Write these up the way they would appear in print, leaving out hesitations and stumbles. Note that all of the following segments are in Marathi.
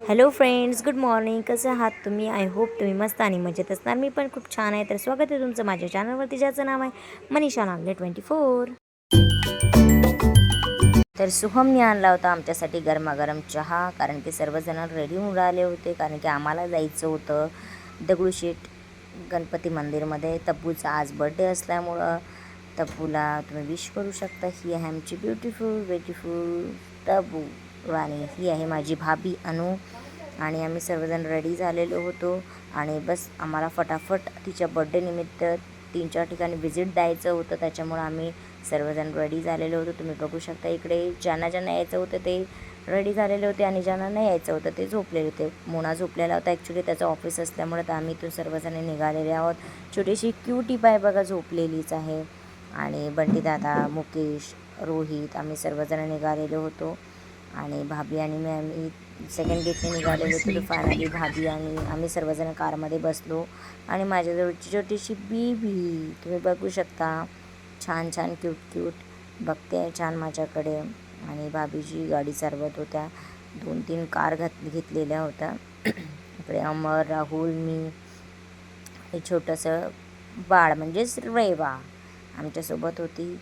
Hello friends, good morning. कसं आहात तुम्ही? आय होप तुम्ही मस्त आणि मजेत असणार. मी पण खूप छान आहे. तर स्वागत आहे तुमचं माझ्या चॅनलवरती, ज्याचं नाव आहे मनीषा नागले 24. तर सुहमने आणला होता आमच्यासाठी गरमागरम चहा, कारण की सर्वजण रेडी होऊन राहिले होते, कारण की आम्हाला जायचं होतं दगडूशेठ गणपती मंदिरमध्ये. तब्बूचा आज बर्थडे असल्यामुळं तब्बूला तुम्ही विश करू शकता. ही आहे आमची ब्युटिफुल तब्बू राणी. ही आहे माझी भाभी अनु. आणि आम्ही सर्वजण रेडी झालेलो होतो आणि बस आम्हाला फटाफट तिच्या बड्डेनिमित्त 3-4 ठिकाणी व्हिजिट द्यायचं होतं, त्याच्यामुळं आम्ही सर्वजण रेडी झालेलो होतो. तुम्ही बघू शकता इकडे ज्यांना यायचं होतं ते रेडी झालेले होते आणि ज्यांना नाही यायचं होतं ते झोपलेले होते. मोना झोपलेला होता, ॲक्च्युली त्याचं ऑफिस असल्यामुळे तर आम्ही इथून सर्वजण निघालेले आहोत. छोटीशी क्यूटी बाय बघा झोपलेलीच आहे. आणि बंटी दादा, मुकेश, रोहित आम्ही सर्वजण निघालेलो होतो आणि भाभी आणि आम्ही सेकंड गेटने निघालेलो होतो. तर फायनली भाभी आणि आम्ही सर्वजण कारमध्ये बसलो आणि माझ्याजवळची छोटीशी बीबी तुम्ही बघू शकता, छान क्यूट बघते छान माझ्याकडे. आणि भाभीची गाडी चालवत होत्या. 2-3 कार घेतलेल्या होत्या. इकडे अमर, राहुल, मी, हे छोटंसं बाळ म्हणजेच रेवा आमच्यासोबत होती.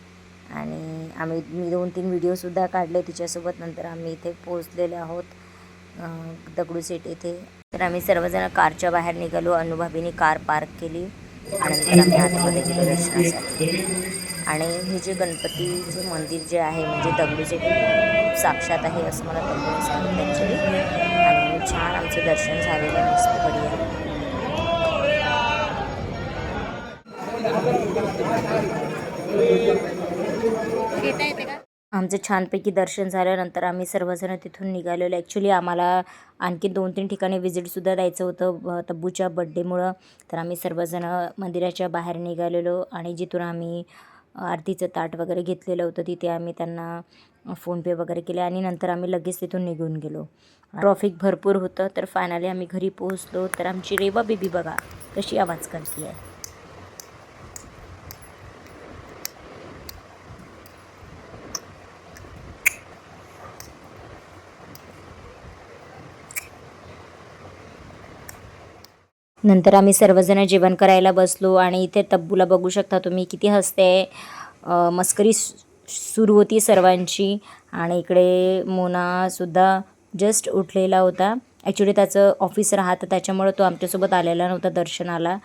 आणि मी 2-3 व्हिडिओसुद्धा काढले तिच्यासोबत. नंतर आम्ही इथे पोहोचलेलो आहोत दगडूशेठ येथे. तर आम्ही सर्वजण कारच्या बाहेर निघालो. अनुभाभीने कार पार्क केली आणि नंतर आम्ही आतमध्ये गेलो दर्शनासाठी. आणि हे जे गणपतीचे मंदिर जे आहे म्हणजे दगडूशेठ खूप साक्षात आहे असं मला तब्बूने सांगितलं ॲक्च्युली. आणि छान आमचं दर्शन झालेलं मस्त बढिया. आमचं छानपैकी दर्शन झाल्यानंतर आम्ही सर्वजण तिथून निघालेलो. ॲक्च्युली आम्हाला आणखी 2-3 ठिकाणी व्हिजिटसुद्धा द्यायचं होतं तब्बूच्या बड्डेमुळं. तर आम्ही सर्वजण मंदिराच्या बाहेर निघालेलो आणि जिथून आम्ही आरतीचं ताट वगैरे घेतलेलं होतं तिथे आम्ही त्यांना फोनपे वगैरे केले आणि नंतर आम्ही लगेच तिथून निघून गेलो. ट्रॉफिक भरपूर होतं. तर फायनली आम्ही घरी पोहोचलो. तर आमची रेवा बेबी बघा कशी आवाज करते आहे. नंतर आम्ही सर्वजण जेवण करायला बसलो आणि इथे तब्बूला बघू शकता तुम्ही किती हसते. मस्करी सुरू होती सर्वांची. आणि इकडे मोनासुद्धा जस्ट उठलेला होता. ॲक्च्युली त्याचं ऑफिस राहतं त्याच्यामुळं तो आमच्यासोबत आलेला नव्हता दर्शनाला.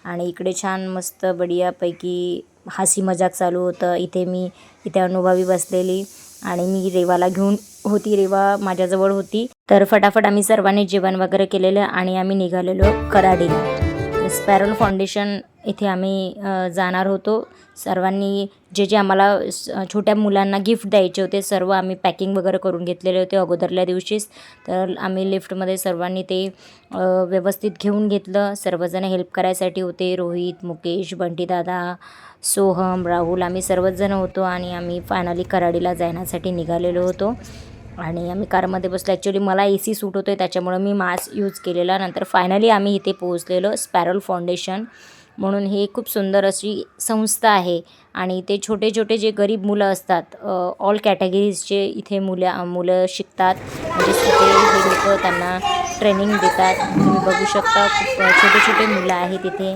आणि इकडे छान मस्त बढियापैकी हसी मजाक चालू होतं. इथे अनुभवी बसलेली आणि मी रेवाला घेऊन होती. रेवा माझ्याजवळ होती. तर फटाफट आम्ही सर्वांनी जेवण वगैरे केलेलं आणि आम्ही निघालेलो कराडीला. स्पॅरल फाउंडेशन इथे आम्ही जाणार होतो. सर्वांनी जे आम्हाला छोट्या मुलांना गिफ्ट द्यायचे होते सर्व आम्ही पॅकिंग वगैरे करून घेतलेले होते अगोदरल्या दिवशीच. तर आम्ही लिफ्टमध्ये सर्वांनी ते व्यवस्थित घेऊन घेतलं. सर्वजण हेल्प करायसाठी होते. रोहित, मुकेश, बंटीदादा, सोहम, राहुल आम्ही सर्वच जण होतो आणि आम्ही फायनली कराडीला जाण्यासाठी निघालेलो होतो. आणि आम्ही कारमध्ये बसलो. ॲक्च्युली मला AC सूट होतो आहे त्याच्यामुळं मी मास्क यूज केलेला. नंतर फायनली आम्ही इथे पोहोचलेलो. स्पॅरल फाउंडेशन म्हणून हे खूप सुंदर अशी संस्था आहे आणि ते छोटे जे गरीब मुलं असतात ऑल कॅटेगरीजचे इथे मुलं शिकतात. म्हणजे इथे हे लोक त्यांना ट्रेनिंग देतात. तुम्ही बघू शकता खूप छोटे मुलं आहेत इथे.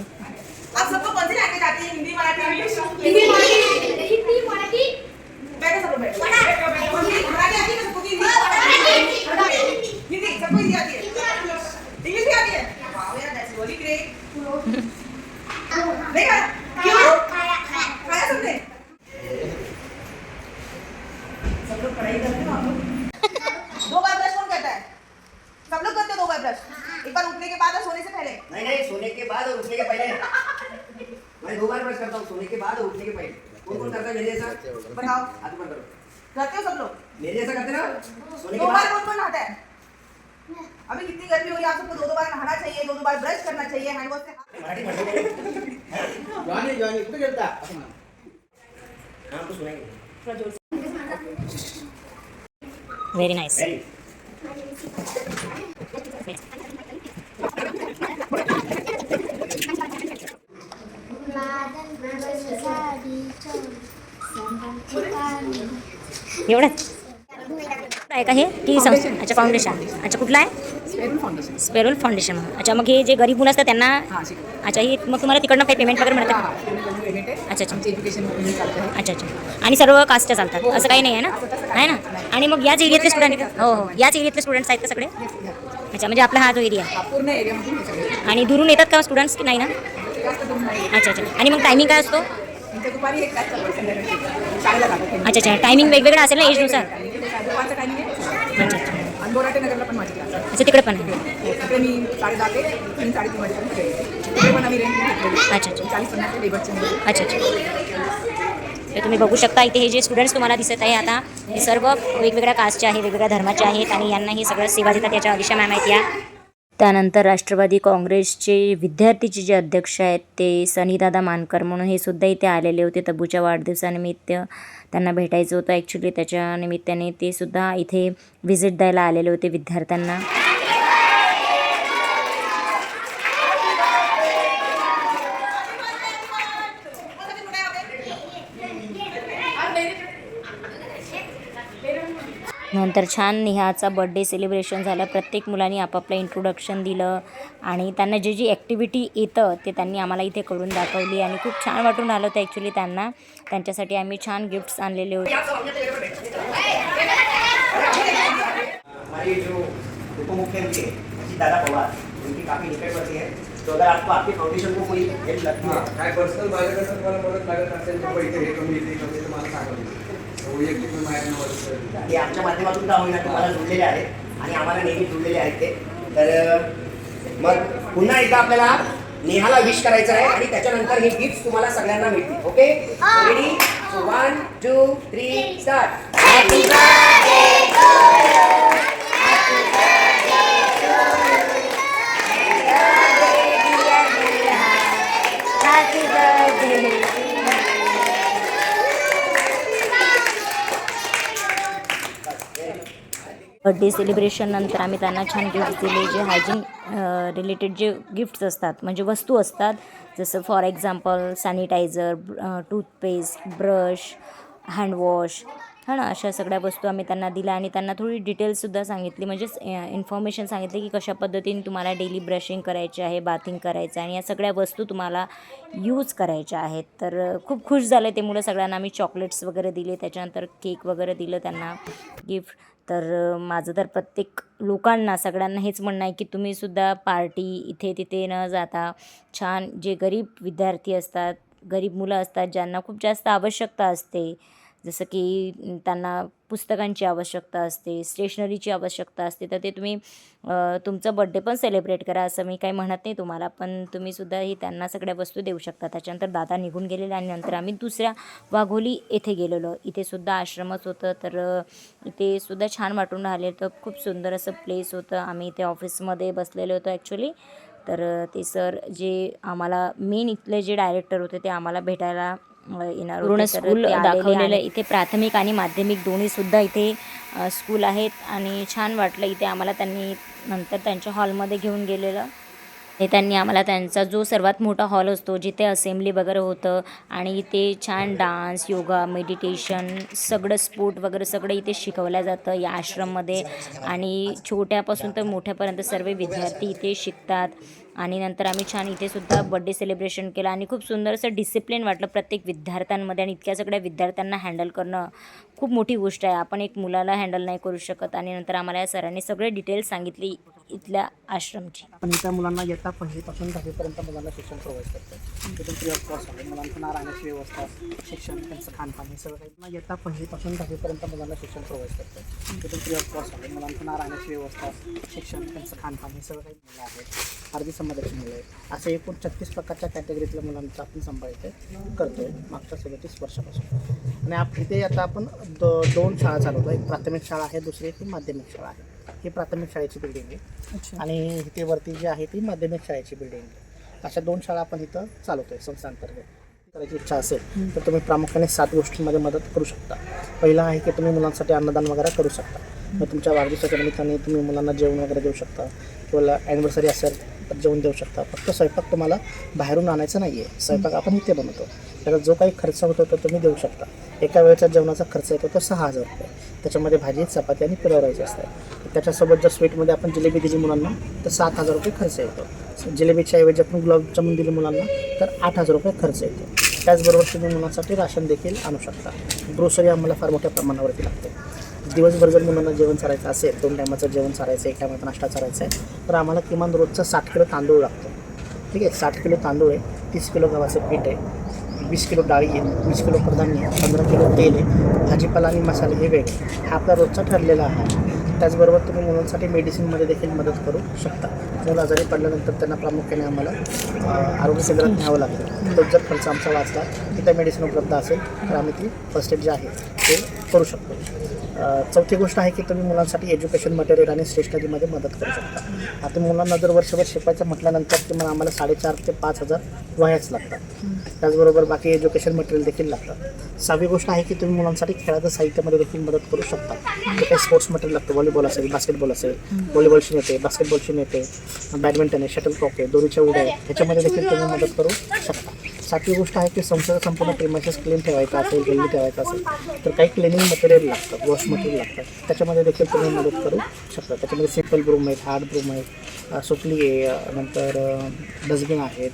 सब लोग करते 2 बार ब्रश, एक बार उठने के बाद और सोने से पहले। नहीं सोने के बाद और उठने के पहले। मैं 2 बार ब्रश करता हूँ, सोने के बाद और उठने के पहले। कौन करता है मेरे जैसा? बताओ। हाथ ऊपर करो। करते हो सब लोग? मेरे जैसा करते ना? सोने के 2 बार बाद। कौन नहाता है? अभी कितनी गर्मी हो रही है, आप सबको 2 बार नहाना चाहिए, 2 बार ब्रश करना चाहिए, हैंड वॉश से। जॉनी कुठे गेलता? हां तो सुनाई। Very nice. एवढंच आहे का हे की अच्छा फाउंडेशन अच्छा कुठला आहे स्पेरुल फाउंडेशन. स्पेरुल फाउंडेशन. अच्छा, मग हे जे गरीब मुलं असतात त्यांना, हां, शिकवतो. अच्छा, ही मग तुम्हाला तिकडनं काही पेमेंट वगैरे मिळतं? हां, पेमेंट आहे. अच्छा अच्छा आमचे एज्युकेशन हे चालतं आहे. अच्छा अच्छा. आणि सर्व कास्टच्या चालतात असं काही नाही आहे ना? आहे ना? आणि मग याच एरियातले स्टुडंट, हो हो, याच एरियातले स्टुडंट्स आहेत का सगळे? अच्छा, म्हणजे आपला हा जो एरिया आहे. हा, पूर्ण एरियामधून हे सगळे आणि दुरून येतात का स्टुडंट्स की नाही ना? जास्त दूर नाही. अच्छा अच्छा. आणि मग टायमिंग काय असतो? इथे दुपारी एक तास चालतो, संध्याकाळी शाळेला जातो. अच्छा अच्छा. टायमिंग वेगवेगळा असेल ना एजनुसार? दुपारचा टायमिंग आहे. अच्छा अच्छा. आणि बोराटे नगरला पण माझी क्लास आहे. अच्छा, तिकडे पण आहे. तिकडे मी 10:30 ते 3-3:30 वाजेपर्यंत तिकडे तिकडे पण आम्ही रेंट घेतलेली. अच्छा अच्छा. 40-50 लेबरचे मुलं. अच्छा अच्छा. हे तुम्ही बघू शकता इथे हे जे स्टुडंट्स तुम्हाला दिसत आहे आता, हे सर्व वेगवेगळ्या कास्टचे आहे, वेगवेगळ्या धर्माचे आहेत आणि यांना हे सगळं सेवा देतात. याच्या दिशा मॅम आहेत या. त्यानंतर राष्ट्रवादी काँग्रेसचे विद्यार्थीचे जे अध्यक्ष आहेत ते सनीदादा मानकर म्हणून हे सुद्धा इथे आलेले होते. तब्बूच्या वाढदिवसानिमित्त त्यांना भेटायचं होतं ॲक्च्युली, त्याच्या निमित्ताने ते सुद्धा इथे व्हिजिट द्यायला आलेले होते विद्यार्थ्यांना. नंतर छान नेहाचा बड्डे सेलिब्रेशन झालं. प्रत्येक मुलांनी आपापलं इंट्रोडक्शन दिलं आणि त्यांना जे जी ॲक्टिव्हिटी येतं ते त्यांनी आम्हाला इथे करून दाखवली आणि खूप छान वाटून आलं होतं ॲक्च्युली त्यांना. त्यांच्यासाठी आम्ही छान गिफ्ट्स आणलेले होते. हमारे जो उपमुख्यमंत्री हैं दादा पवार, उनकी काफ़ी निकट पड़ती है. तो अगर आपको आपके फाउंडेशन को कोई हेल्प लगती है, काय पर्सनल माझ्याकडे तुम्हाला मदत लागत असेल तर पैसे हे कमी ते कमी तर मला सांगा. वैयक्तिक मी माझ्याकडे मदत करेन. हे आमच्या माध्यमातून का होईना तुम्हाला जुळलेले आहेत आणि आम्हाला नेहमी जुळलेले आहेत ते. तर मग पुन्हा एकदा आपल्याला नेहाला विश करायचं आहे आणि त्याच्यानंतर हे गिफ्ट तुम्हाला सगळ्यांना मिळतील. Okay, ready? So 1 2 3 start. Happy birthday to you. Happy birthday. Birthday celebration नंतर आम्ही त्यांना छान गिफ्ट दिले, जे हायजीन रिलेटेड जे गिफ्ट्स असतात म्हणजे वस्तू असतात, जसं for example sanitiser, toothpaste, brush, handwash, हां ना, अशा सगळ्या वस्तू आम्ही त्यांना दिल्या आणि त्यांना थोडी डिटेल्ससुद्धा सांगितली, म्हणजेच इन्फॉर्मेशन सांगितली की कशा पद्धतीने तुम्हाला डेली ब्रशिंग करायचे आहे, बाथिंग करायचं आहे आणि या सगळ्या वस्तू तुम्हाला यूज करायच्या आहेत. तर खूप खुश झाले ते मुलं. सगळ्यांना आम्ही चॉकलेट्स वगैरे दिले, त्याच्यानंतर केक वगैरे दिलं त्यांना गिफ्ट. तर माझं तर प्रत्येक लोकांना सगळ्यांना हेच म्हणणं आहे की तुम्हीसुद्धा पार्टी इथे तिथे न जाता छान, जे गरीब विद्यार्थी असतात, गरीब मुलं असतात, ज्यांना खूप जास्त आवश्यकता असते, जसं की त्यांना पुस्तकांची आवश्यकता असते, स्टेशनरीची आवश्यकता असते, तर ते तुम्ही तुमचं बड्डे पण सेलिब्रेट करा, असं मी काही म्हणत नाही तुम्हाला, पण तुम्हीसुद्धा ही त्यांना सगळ्या वस्तू देऊ शकता. त्याच्यानंतर दादा निघून गेलेले आणि नंतर आम्ही दुसऱ्या वाघोली येथे गेलेलो. इथेसुद्धा आश्रमच होतं, तर इथेसुद्धा छान वाटून राहिले. तर खूप सुंदर असं प्लेस होतं. आम्ही इथे ऑफिसमध्ये बसलेलो होतो ॲक्च्युली. तर ते सर जे आम्हाला मेन इथले जे डायरेक्टर होते ते आम्हाला भेटायला येणार पूर्ण स्कूल दाखवलेलं. इथे प्राथमिक आणि माध्यमिक दोन्हीसुद्धा इथे स्कूल आहेत आणि छान वाटलं इथे आम्हाला. त्यांनी नंतर त्यांच्या हॉलमध्ये घेऊन गेलेलं. ते त्यांनी आम्हाला त्यांचा जो सर्वात मोठा हॉल असतो जिथे असेंब्ली वगैरे होतं आणि इथे छान डान्स, योगा, मेडिटेशन, सगळं स्पोर्ट वगैरे सगळं इथे शिकवलं जातं या आश्रममध्ये आणि छोट्यापासून तर मोठ्यापर्यंत सर्व विद्यार्थी इथे शिकतात. आणि नंतर आम्ही छान इथेसुद्धा बड्डे सेलिब्रेशन केलं आणि खूप सुंदर असं डिसिप्लिन वाटलं प्रत्येक विद्यार्थ्यांमध्ये. आणि इतक्या सगळ्या विद्यार्थ्यांना हँडल करणं खूप मोठी गोष्ट आहे. आपण एक मुलाला हँडल नाही करू शकत. आणि नंतर आम्हाला या सरांनी सगळे डिटेल्स सांगितली इथल्या आश्रमची. आपण त्या मुलांना येता पहिलीपासून 10वीपर्यंत मुलांना शिक्षण प्रोव्हाइड करतो. तिथून फ्री ऑफ कॉस्ट आहे. मुलांना राहण्याची व्यवस्था, शिक्षण, त्यांचं खानपान हे सगळं काही येता पहिलीपासून 10वीपर्यंत मुलांना शिक्षण प्रोव्हाइड करतो. तिथून फ्री ऑफ कॉस्ट आहे. मुलांना राहण्याची व्यवस्था, शिक्षण, त्यांचं खानपान हे सगळं काही मुलं आहेत. अर्धी समाजाची मुलं आहेत. असे एकूण 36 प्रकारच्या कॅटेगरीतल्या मुलांचं आपण सांभाळते करतो आहे मागच्या 37 वर्षापासून. आणि इथे आता आपण 2 शाळा चालवतो. एक प्राथमिक शाळा आहे, दुसरी एक माध्यमिक शाळा आहे. ही प्राथमिक शाळेची बिल्डिंग आहे आणि इथे वरती जी आहे ती माध्यमिक शाळेची बिल्डिंग आहे. अशा 2 शाळा आपण इथं चालवतो आहे संस्थांतर्गत. करायची इच्छा असेल तर तुम्ही प्रामुख्याने 7 गोष्टींमध्ये मदत करू शकता. पहिला आहे की तुम्ही मुलांसाठी अन्नदान वगैरे करू शकता. मग तुमच्या वाढदिवसाच्या निमित्ताने तुम्ही मुलांना जेवण वगैरे देऊ शकता. किंवा ॲनिव्हर्सरी असेल ताटात जेवण देऊ शकता. फक्त स्वयंपाक तुम्हाला बाहेरून आणायचा नाही आहे, स्वयंपाक आपण इथे बनवतो. त्याला जो काही खर्च होतो तो तुम्ही देऊ शकता. एका वेळेच्या जेवणाचा खर्च येतो तो 6,000 रुपये. त्याच्यामध्ये भाजी, चपाती आणि पुलाव राईस असतात. त्याच्यासोबत जर स्वीटमध्ये आपण जिलेबी दिली मुलांना तर 7,000 रुपये खर्च येतो. जिलेबीच्या ऐवजी आपण गुलाबजामुन दिले मुलांना तर 8,000 रुपये खर्च येतो. त्याचबरोबर तुम्ही मुलांसाठी राशन देखील आणू शकता. ग्रोसरी आम्हाला फार मोठ्या प्रमाणावरती लागते. दिवसभर जर मुलांना जेवण चारायचं असेल, 2 टायमाचं जेवण चारायचं आहे, 1 टायमाचा नाश्ता चारायचा आहे, तर आम्हाला किमान रोजचा 60 किलो तांदूळ लागतो. ठीक आहे, 60 किलो तांदूळ आहे, 30 किलो गव्हाचं पीठ आहे, 20 किलो डाळी आहे, 20 किलो कडधान्य आहे, 15 किलो तेल आहे, भाजीपाला आणि मसाले हे वेगळे. हा आपला रोजचा ठरलेला आहार. त्याचबरोबर तुम्ही मुलांसाठी मेडिसिनमध्ये देखील मदत करू शकता. मुलं आजारी पडल्यानंतर त्यांना प्रामुख्याने आम्हाला आरोग्य केंद्रात न्यावं लागतं. तो जर खर्च आमचा वाचला, तिथं मेडिसिन उपलब्ध असेल तर आम्ही ती फर्स्ट एड जे आहे ते करू शकतो. चौथी गोष्ट आहे की तुम्ही मुलांसाठी एज्युकेशन मटेरियल आणि स्टेशनरीमध्ये मदत करू शकता. आता मुलांना जर वर्षभर शिकवायचं म्हटल्यानंतर तुम्हाला आम्हाला 4,500 ते 5,000 वह्याच लागतात. त्याचबरोबर बाकी एज्युकेशन मटेरियल देखील लागतं. 6वी गोष्ट आहे की तुम्ही मुलांसाठी खेळाचं साहित्यामध्ये देखील मदत करू शकता. जे काही स्पोर्ट्स मटेरियल लागतं, व्हॉलीबॉल असेल, बास्केटबॉल असेल, व्हॉलीबॉलशी मिळते, बास्केटबॉलशी मिळते, बॅडमिंटन आहे, शटलकॉक आहे, दोरीच्या उड्या आहे, ह्याच्यामध्ये देखील तुम्ही मदत करू शकता. 7वी गोष्ट आहे की संपूर्ण प्रेमायसेस क्लीन ठेवायचं असेल, हेल्दी ठेवायचं असेल तर काही क्लिनिंग मटेरियल लागतं, वॉश मटेरियल लागतं. त्याच्यामध्ये देखील तुम्ही मदत करू शकता. त्याच्यामध्ये सिम्पल ब्रूम आहेत, हार्ड ब्रूम आहेत, सुपली आहे, नंतर डस्टबिन आहेत,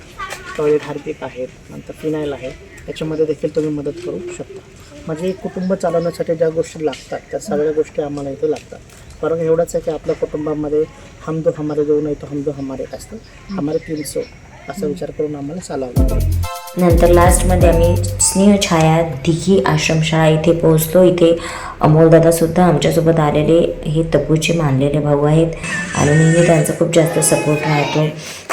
टॉयलेट हार्पिक आहेत, नंतर फिनाईल आहे. त्याच्यामध्ये देखील तुम्ही मदत करू शकता. म्हणजे कुटुंब चालवण्यासाठी ज्या गोष्टी लागतात त्या सगळ्या गोष्टी आम्हाला इथे लागतात. फरक एवढाच आहे की आपल्या कुटुंबामध्ये हम दो हमारे दो नाही तो हम दो हमारे असतं, हमारे 300 असा विचार करून आम्हाला चालावं लागतं. नंतर लास्टमध्ये आम्ही स्नेहछाया दिघी आश्रमशाळा इथे पोहोचलो. इथे अमोलदादासुद्धा आमच्यासोबत आलेले हे तब्बूचे मानलेले भाऊ आहेत आणि नेहमी त्यांचा खूप जास्त सपोर्ट राहतो.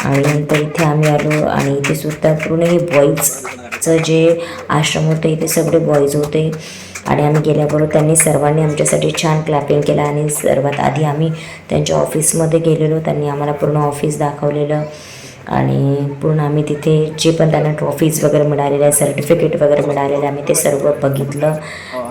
आणि नंतर इथे आम्ही आलो आणि इथे सुद्धा पूर्ण हे बॉईजचं जे आश्रम होतं इथे सगळे बॉईज होते. आणि आम्ही गेल्याबरोबर त्यांनी सर्वांनी आमच्यासाठी छान क्लॅपिंग केलं. आणि सर्वात आधी आम्ही त्यांच्या ऑफिसमध्ये गेलेलो. त्यांनी आम्हाला पूर्ण ऑफिस दाखवलेलं आणि पूर्ण आम्ही तिथे जे पण त्यांना ट्रॉफीज वगैरे मिळालेल्या आहे, सर्टिफिकेट वगैरे मिळालेले आम्ही ते सर्व बघितलं.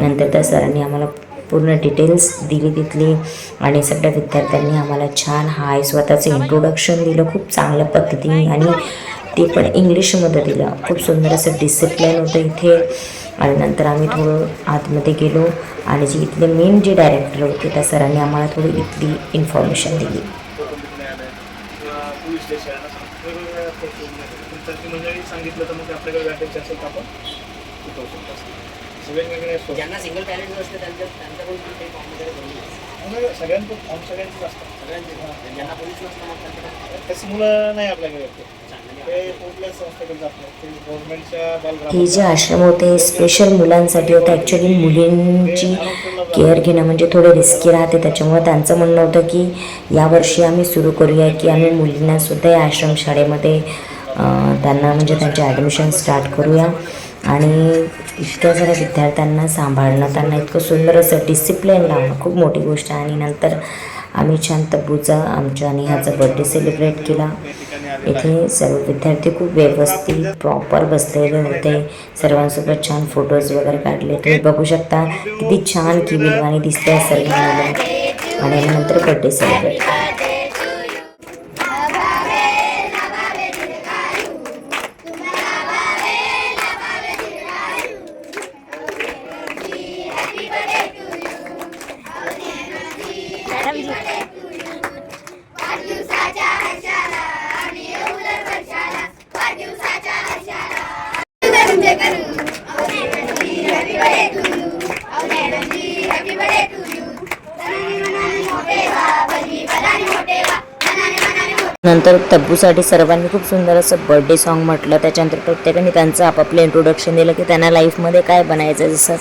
नंतर त्या सरांनी आम्हाला पूर्ण डिटेल्स दिली तिथली आणि सगळ्या विद्यार्थ्यांनी आम्हाला छान हाय स्वतःचं इंट्रोडक्शन दिलं खूप चांगल्या पद्धतीने आणि ते पण इंग्लिशमध्ये दिलं. खूप सुंदर असं डिसिप्लिन होतं इथे. आणि नंतर आम्ही थोडं आतमध्ये गेलो आणि जे इथले मेन जे डायरेक्टर होते त्या सरांनी आम्हाला थोडी इथली इन्फॉर्मेशन दिली. पोलीस स्टेशन वेगवेगळ्या मंडळी सांगितलं तर मग आपल्याकडे वॅकेन्सी असेल तर आपण शिकवू शकतो. वेगवेगळे ज्यांना सिंगल टॅलेंट असते त्यांच्याकडून काही फॉर्म वगैरे भरून सगळ्यांचं सगळ्यांचंच असतं. सगळ्यांचे ज्यांना पोलीस नसतं मग त्यांच्याकडे तशी मुलं नाही आपल्याकडे येते. ते कुठल्याच संस्थेकडे जात नाही. ते गव्हर्नमेंटच्या हे जे आश्रम होते हे स्पेशल मुलांसाठी होतं. ॲक्च्युली मुलींची केअर घेणं म्हणजे थोडे रिस्की राहते. त्याच्यामुळे त्यांचं म्हणणं होतं की यावर्षी आम्ही सुरू करूया की आम्ही मुलींनासुद्धा या आश्रमशाळेमध्ये त्यांना म्हणजे त्यांचे ॲडमिशन स्टार्ट करूया. आणि इतक्या साऱ्या विद्यार्थ्यांना सांभाळणं, त्यांना इतकं सुंदर असं डिसिप्लिन लावणं खूप मोठी गोष्ट आहे. आणि नंतर आम्ही छान तब्बूचा आमच्या नेहाचा बर्थडे सेलिब्रेट केला. इथे सर्व विद्यार्थी खूप व्यवस्थित प्रॉपर बसलेले होते. सर्वांसोबत छान फोटोज वगैरे काढले. तुम्ही बघू शकता किती छान किविलवाणी दिसते सर्व मुलं. आणि नंतर बर्थडे सेलिब्रेट नंतर तब्बूसाठी सर्वांनी खूप सुंदर असं बर्थडे सॉन्ग म्हटलं. त्याच्यानंतर प्रत्येकाने त्यांचं आपापलं इंट्रोडक्शन दिलं की त्यांना लाईफमध्ये काय बनायचं. जसं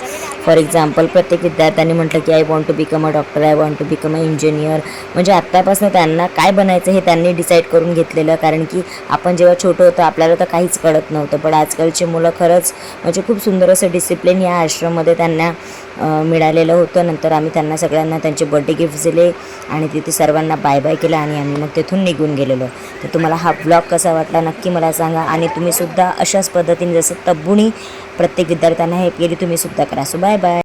फॉर एक्झाम्पल प्रत्येक विद्यार्थ्यांनी म्हटलं की I want to become a doctor, I want to become a engineer. म्हणजे आत्तापासून त्यांना काय बनायचं हे त्यांनी डिसाईड करून घेतलेलं. कारण की आपण जेव्हा छोटं होतं आपल्याला तर काहीच कळत नव्हतं. पण आजकालची मुलं खरंच म्हणजे खूप सुंदर असं डिसिप्लिन या आश्रममध्ये त्यांना मिळालेलं होतं. नंतर आम्ही त्यांना सगळ्यांना त्यांचे बर्थडे गिफ्ट दिले आणि तिथे सर्वांना बाय बाय केलं आणि आम्ही मग तिथून निघून गेलेलो. तर तुम्हाला हा ब्लॉग कसा वाटला नक्की मला सांगा. आणि तुम्हीसुद्धा अशाच पद्धतीने जसं तब्बूनी प्रत्येक विद्यार्थ्यांना हेल्प केली तुम्हीसुद्धा करा. So bye bye.